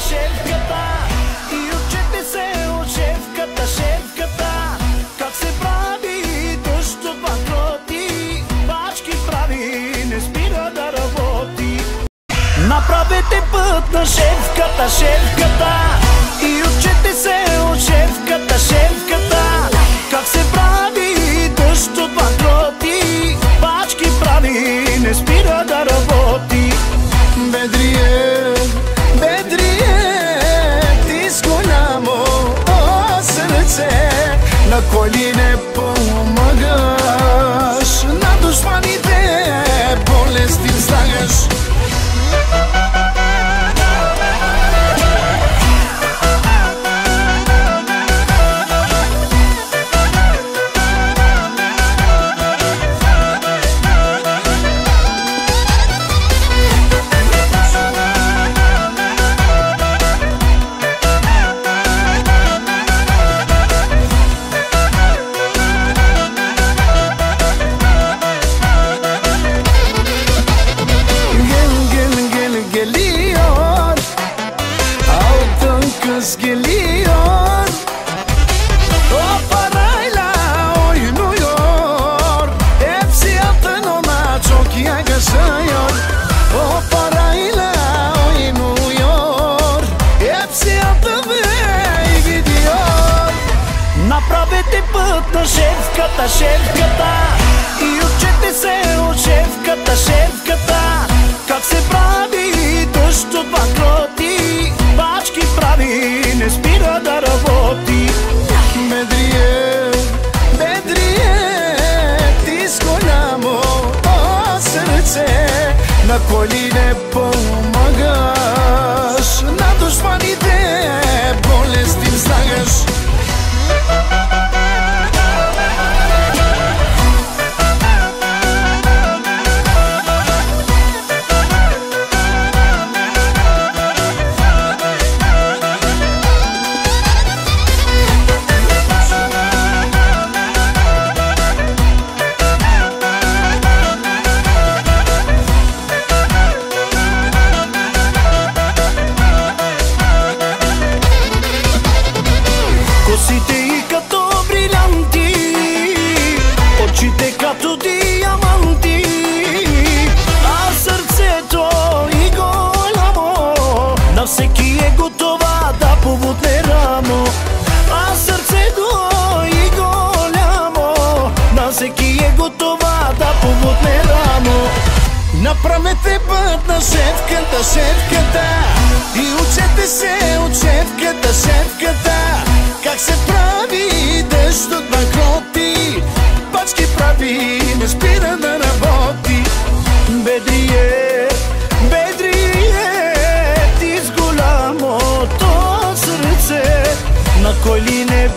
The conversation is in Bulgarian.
шефката и учете се от шефката, шефката. Как се прави дъжд от банкроти, бачки прави, не спира да работи. Направете път на шефката, шефката и учете се от шефката, шефката. Как се прави дъжд от банкроти, бачки прави, не спира да работи. Бедрие, Бедрие, ти с голямо сърце на колене помагаш, на душманите болести слагаш. Geliyor o parayla oynuyor, hepsi altın ona çok yakışıyor. O parayla oynuyor, hepsi altın ve gidiyor. Направете път на шефката, шефката и учете се от шефката, шефката. Как се прави дъжд от банкроти, бачки прави, не спира да работи. Бедрие, Бедрие, ти с голямо сърце на колене помагаш, на душманите болести слагаш. Косите и като брилянти, очите като диаманти, а сърцето и голямо на всеки е готова да побутне рамо. А сърцето и голямо на всеки е готова да побутне рамо. Направете път на шефката, шефката и учете се от шефката, шефката. Как се прави дъжд от банкроти, бачки прави, не спира да работи. Бедрие, Бедрие, ти с голямото сърце на колене